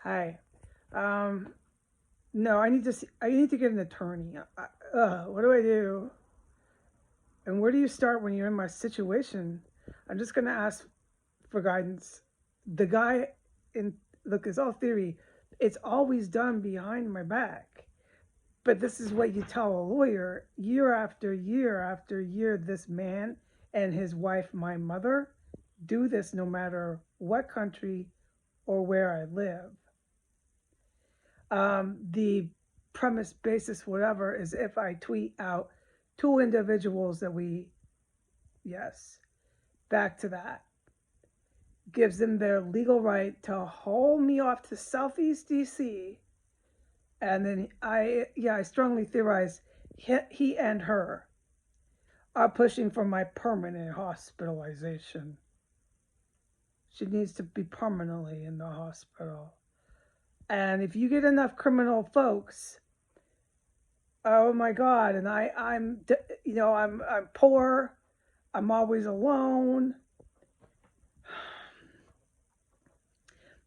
Hi. Um, no, I need to get an attorney. What do I do? And where do you start when you're in my situation? I'm just gonna ask for guidance. The guy in look, it's all theory. It's always done behind my back. But this is what you tell a lawyer year after year after year. This man and his wife, my mother, do this no matter what country or where I live. The premise, basis, whatever, is if I tweet out two individuals that yes, back to that, gives them their legal right to haul me off to Southeast DC. And then I strongly theorize he and her are pushing for my permanent hospitalization. She needs to be permanently in the hospital. And if you get enough criminal folks, oh my God, and I'm poor, I'm always alone.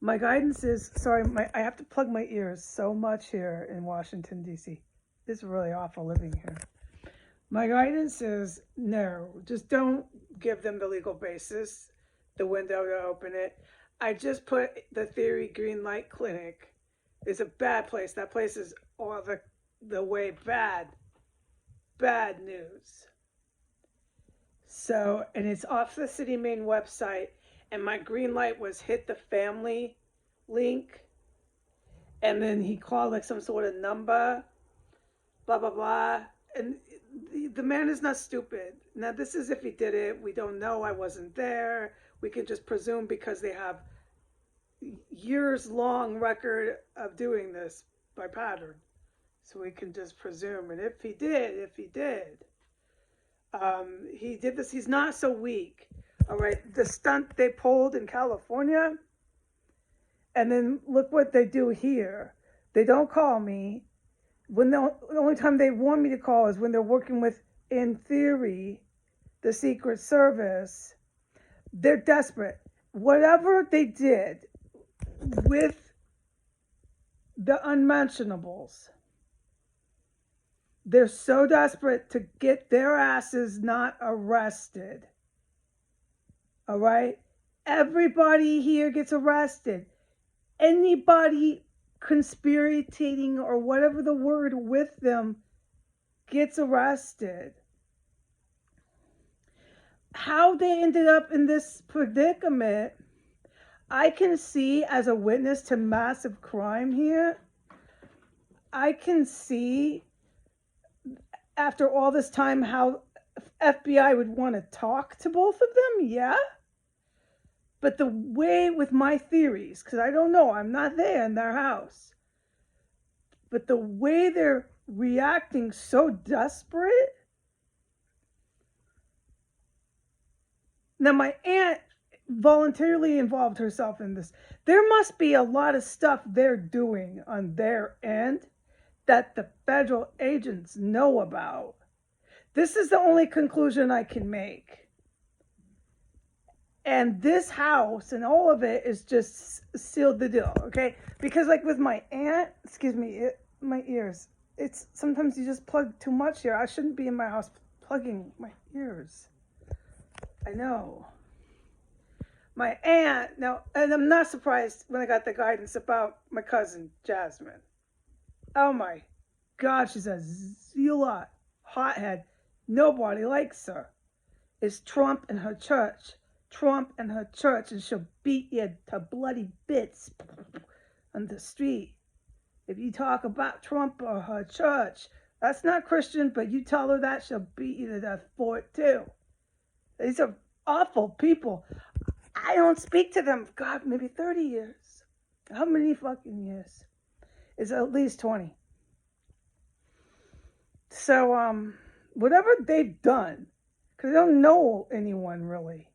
My guidance is sorry, I have to plug my ears so much here in Washington D.C. It's really awful living here. My guidance is no, just don't give them the legal basis, the window to open it. I just put the Theory Green Light Clinic. It's a bad place. That place is all the way bad news. So, and it's off the city main website. And my green light was hit the family link. And then he called like some sort of number, blah, blah, blah. And the man is not stupid. Now, this is if he did it. We don't know. I wasn't there. We can just presume because they have years long record of doing this by pattern. So we can just presume. And if he did, he did this. He's not so weak. All right. The stunt they pulled in California, and then look what they do here. They don't call me. When the only time they want me to call is when they're working with, in theory, the Secret Service. They're desperate. Whatever they did with the unmentionables, they're so desperate to get their asses not arrested. All right? Everybody here gets arrested. Anybody conspirating or whatever the word with them gets arrested. How they ended up in this predicament, I can see as a witness to massive crime here. I can see after all this time how FBI would want to talk to both of them, yeah. But the way with my theories, because I don't know, I'm not there in their house, but the way they're reacting so desperate. Now, my aunt voluntarily involved herself in this. There must be a lot of stuff they're doing on their end that the federal agents know about. This is the only conclusion I can make. And this house and all of it is just sealed the deal, okay? Because like with my aunt, excuse me, my ears. It's sometimes you just plug too much here. I shouldn't be in my house plugging my ears. I know. My aunt, now, and I'm not surprised when I got the guidance about my cousin, Jasmine. Oh my God, she's a zealot, hothead. Nobody likes her. It's Trump and her church. Trump and her church, and she'll beat you to bloody bits on the street. If you talk about Trump or her church, that's not Christian, but you tell her that, she'll beat you to death for it too. These are awful people. I don't speak to them, God, maybe 30 years. How many fucking years? It's at least 20. So, whatever they've done, because I don't know anyone really.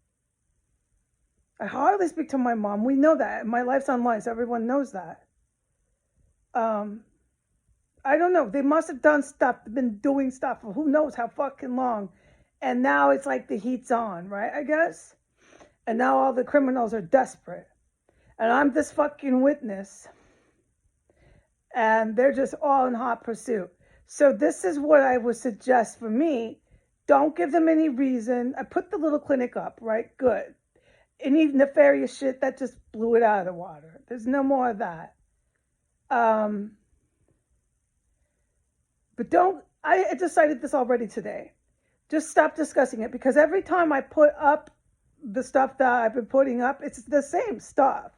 I hardly speak to my mom. We know that. My life's online, so everyone knows that. Um, I don't know. They must have done stuff, been doing stuff for who knows how fucking long. And now it's like the heat's on, right? I guess. And now all the criminals are desperate. And I'm this fucking witness. and they're just all in hot pursuit. So this is what I would suggest for me. Don't give them any reason. I put the little clinic up, right? Good. Any nefarious shit, that just blew it out of the water. There's no more of that. Um, but don't, I decided this already today. Just stop discussing it, because every time I put up the stuff that I've been putting up, it's the same stuff.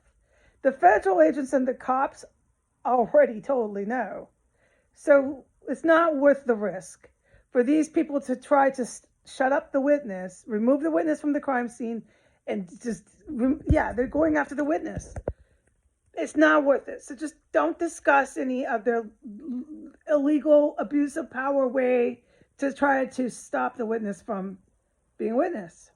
The federal agents and the cops already totally know. So it's not worth the risk for these people to try to shut up the witness, remove the witness from the crime scene, and just, yeah, they're going after the witness. It's not worth it. So just don't discuss any of their illegal abuse of power way to try to stop the witness from being a witness.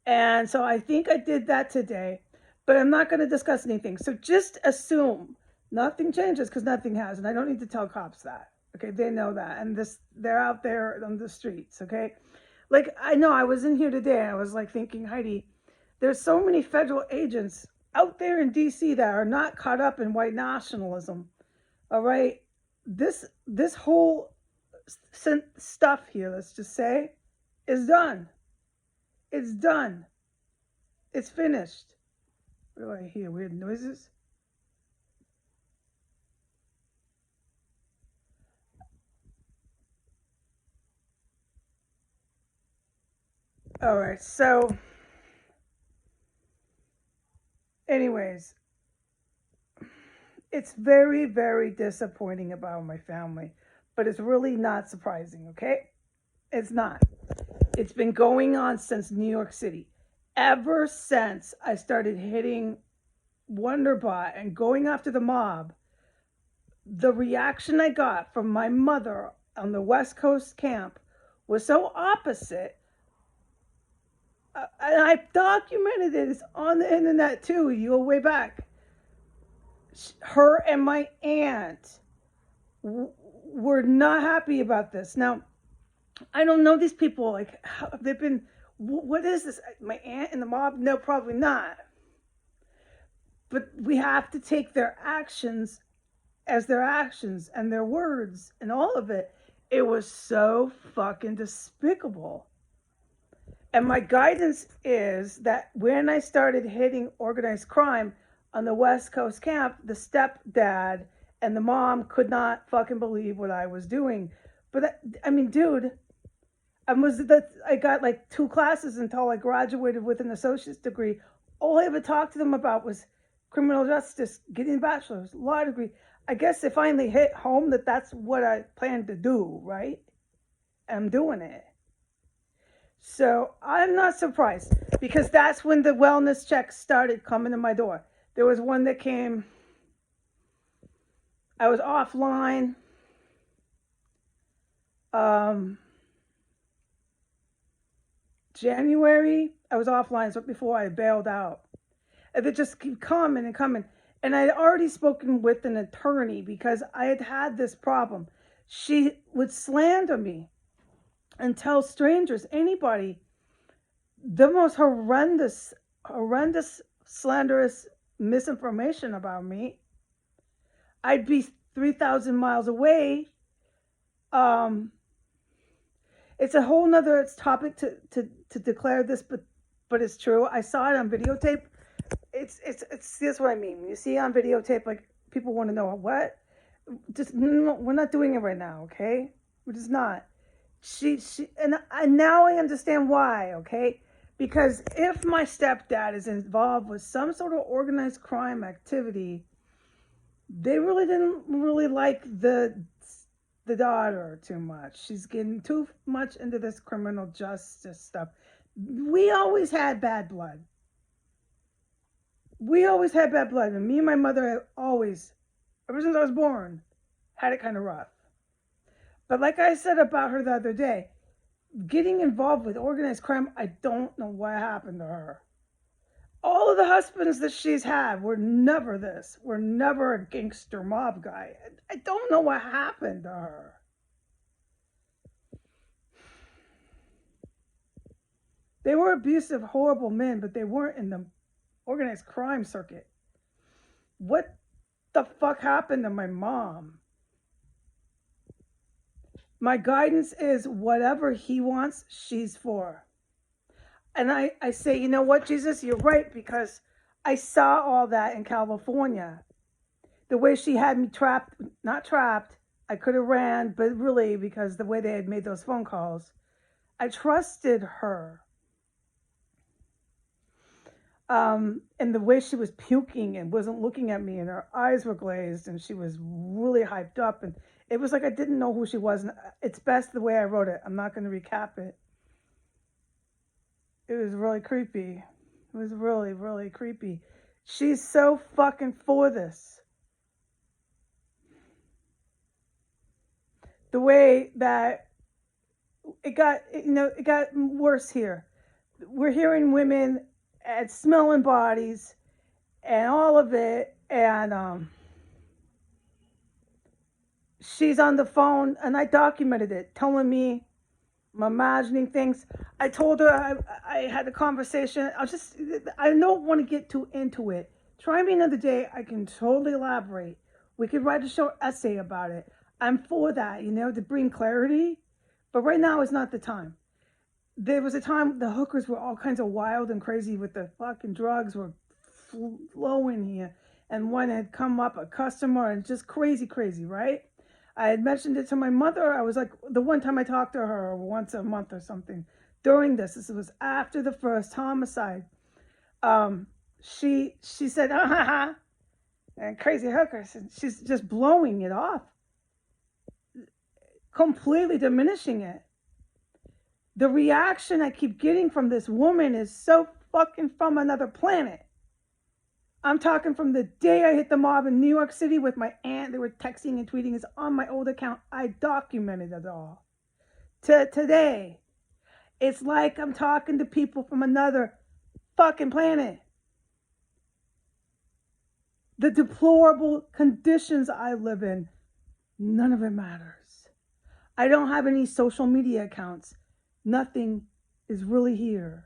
And so I think I did that today, but I'm not going to discuss anything. So just assume nothing changes, because nothing has. And I don't need to tell cops that. Okay, they know that. And they're out there on the streets, okay? Like, I know I was in here today and I was like thinking, Heidi, there's so many federal agents out there in DC that are not caught up in white nationalism. All right? This whole stuff here, let's just say, is done. It's done. It's finished. What do I hear? Weird noises? All right, so anyways, it's very, very disappointing about my family, but it's really not surprising, okay? It's not. It's been going on since New York City. Ever since I started hitting Wonderbot and going after the mob, the reaction I got from my mother on the West Coast camp was so opposite. And I documented it. It's on the internet too. You go way back. Her and my aunt were not happy about this. Now, I don't know these people. Like, they've been, what is this? My aunt and the mob? No, probably not. But we have to take their actions as their actions and their words and all of it. It was so fucking despicable. And my guidance is that when I started hitting organized crime on the West Coast camp, the stepdad and the mom could not fucking believe what I was doing. But I mean, dude, I got like 2 classes until I graduated with an associate's degree. All I ever talked to them about was criminal justice, getting a bachelor's, law degree. I guess it finally hit home that that's what I planned to do, right? I'm doing it. So I'm not surprised, because that's when the wellness checks started coming to my door. There was one that came, I was offline. January, I was offline, so before I bailed out. And they just keep coming and coming. And I had already spoken with an attorney because I had had this problem. She would slander me and tell strangers, anybody, the most horrendous, slanderous misinformation about me. I'd be 3,000 miles away. It's a whole nother topic to declare this, but it's true. I saw it on videotape. It's this what I mean. When you see it on videotape, like, people want to know what. Just no, we're not doing it right now, okay? We're just not. She and now I understand why, okay? Because if my stepdad is involved with some sort of organized crime activity, they really didn't really like the daughter too much. She's getting too much into this criminal justice stuff. We always had bad blood. And me and my mother always, ever since I was born, had it kind of rough. But like I said about her the other day, getting involved with organized crime, I don't know what happened to her. All of the husbands that she's had were never this. Were never a gangster mob guy. I don't know what happened to her. They were abusive, horrible men, but they weren't in the organized crime circuit. What the fuck happened to my mom? My guidance is whatever he wants, she's for. And I say, you know what, Jesus, you're right, because I saw all that in California. The way she had me trapped, not trapped, I could have ran, but really, because the way they had made those phone calls, I trusted her. And the way she was puking and wasn't looking at me, and her eyes were glazed, and she was really hyped up, and it was like I didn't know who she was. And it's best the way I wrote it. I'm not going to recap it. It was really creepy. It was really, really creepy. She's so fucking for this. The way that it got, it got worse here. We're hearing women at smelling bodies and all of it, and she's on the phone, and I documented it, telling me I'm imagining things. I told her I had a conversation. I don't want to get too into it. Try me another day. I can totally elaborate. We could write a short essay about it. I'm for that, to bring clarity. But right now is not the time. There was a time the hookers were all kinds of wild and crazy with the fucking drugs were flowing here. And one had come up, a customer, and just crazy, right? I had mentioned it to my mother. I was like, the one time I talked to her once a month or something during this was after the first homicide. She said, and crazy hookers. And she's just blowing it off, completely diminishing it. The reaction I keep getting from this woman is so fucking from another planet. I'm talking from the day I hit the mob in New York City with my aunt. They were texting and tweeting. It's on my old account. I documented it all. To today, it's like I'm talking to people from another fucking planet. The deplorable conditions I live in, none of it matters. I don't have any social media accounts. Nothing is really here.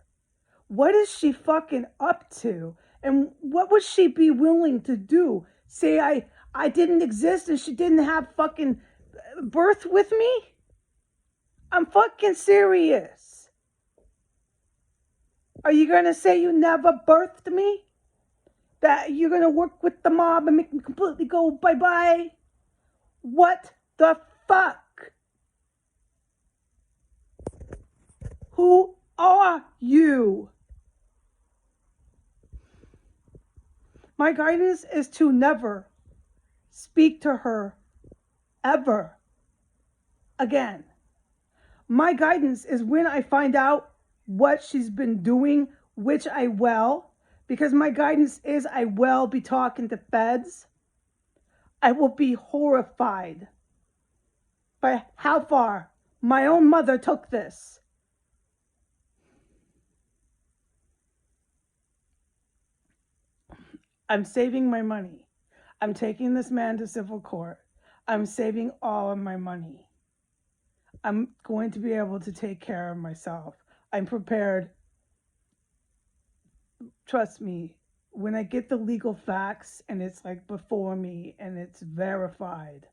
What is she fucking up to? And what would she be willing to do? Say I didn't exist and she didn't have fucking birth with me? I'm fucking serious. Are you going to say you never birthed me? That you're going to work with the mob and make me completely go bye-bye? What the fuck? Who are you? My guidance is to never speak to her ever again. My guidance is when I find out what she's been doing, which I will, because my guidance is I will be talking to feds. I will be horrified by how far my own mother took this. I'm saving my money. I'm taking this man to civil court. I'm saving all of my money. I'm going to be able to take care of myself. I'm prepared. Trust me, when I get the legal facts and it's like before me and it's verified,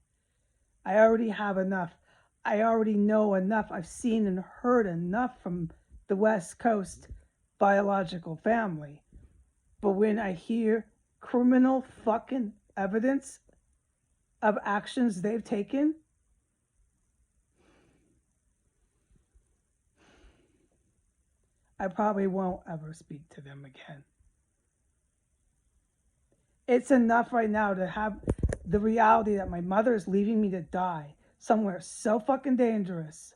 I already have enough. I already know enough. I've seen and heard enough from the West Coast biological family. But when I hear criminal fucking evidence of actions they've taken, I probably won't ever speak to them again. It's enough right now to have the reality that my mother is leaving me to die somewhere so fucking dangerous.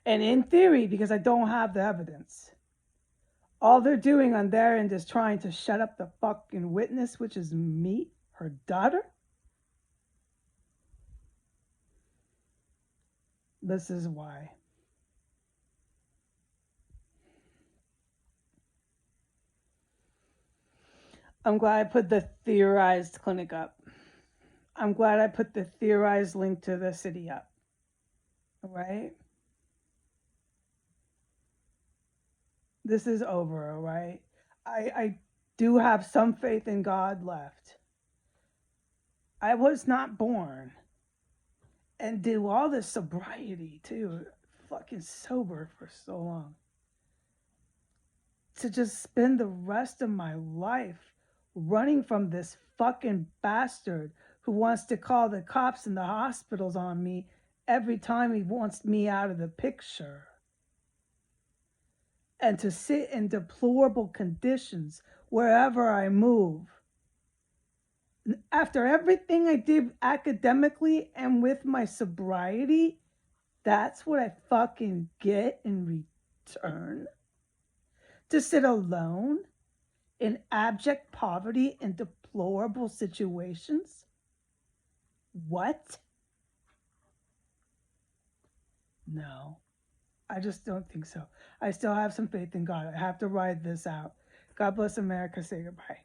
And in theory, because I don't have the evidence, all they're doing on their end is trying to shut up the fucking witness, which is me, her daughter. This is why. I'm glad I put the theorized clinic up. I'm glad I put the theorized link to the city up. All right? This is over, all right? I do have some faith in God left. I was not born and do all this sobriety too, fucking sober for so long, to just spend the rest of my life running from this fucking bastard who wants to call the cops and the hospitals on me every time he wants me out of the picture. And to sit in deplorable conditions wherever I move. After everything I did academically and with my sobriety, that's what I fucking get in return? To sit alone in abject poverty and deplorable situations? What? No, I just don't think so. I still have some faith in God. I have to ride this out. God bless America. Say goodbye.